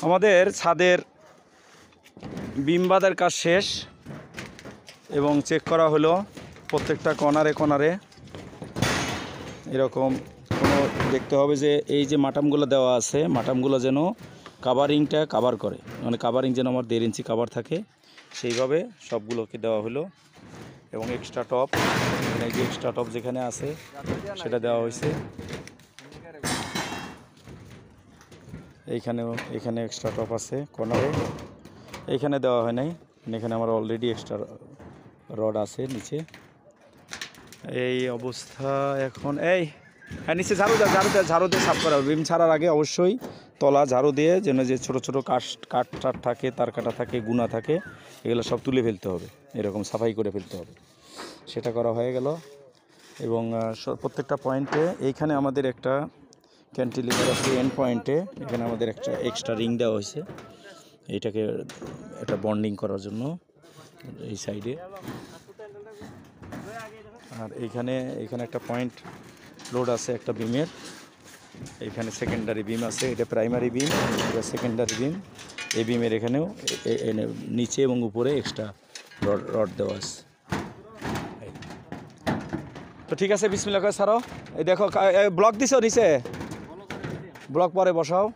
আমাদের ছাদের বিম বাঁধার কাজ শেষ এবং চেক করা হলো প্রত্যেকটা কর্নারে এরকম কোনো দেখতে হবে যে এই যে মাটামগুলো দেওয়া আছে মাটামগুলো যেন কাভারিংটা কাভার করে, মানে কাভারিং যেন আমার 1.5 ইঞ্চি কাভার থাকে সেইভাবে সবগুলোকে দেওয়া হলো। এবং এক্সট্রা টপ, এই যে এক্সট্রা টপ যেখানে আছে সেটা দেওয়া হয়েছে। এখানে এক্সট্রা টপ আছে কর্নারে, এইখানে দেওয়া হয় নাই, এখানে আমার অলরেডি এক্সট্রা রড আছে নিচে। এই অবস্থা এখন। হ্যাঁ, নিচে ঝাড়ু দিয়ে সাফ করা হবে। বিম ছাড়ার আগে অবশ্যই তলা ঝাড়ু দিয়ে যেন যে ছোটো ছোটো কাঠ থাকে, তার কাটা থাকে, গুণা থাকে, এগুলো সব তুলে ফেলতে হবে, এরকম সাফাই করে ফেলতে হবে। সেটা করা হয়ে গেল। এবং প্রত্যেকটা পয়েন্টে এইখানে আমাদের একটা ক্যান্টিলিভার আছে এন্ড পয়েন্টে, এখানে আমাদের একটা এক্সট্রা রিং দেওয়া হয়েছে এইটাকে একটা বন্ডিং করার জন্য এই সাইডে। আর এইখানে একটা পয়েন্ট লোড আছে একটা বিমের, এইখানে সেকেন্ডারি বিম আছে, এটা প্রাইমারি বিম, এটা সেকেন্ডারি বিম। এই বিমের এখানেও নিচে এবং উপরে এক্সট্রা রড দেওয়া আছে। তো ঠিক আছে, বিসমিল্লাহ করে ছাড়ো। এই দেখো ব্লক দিছো নিচে, ব্লক পরে বসাও।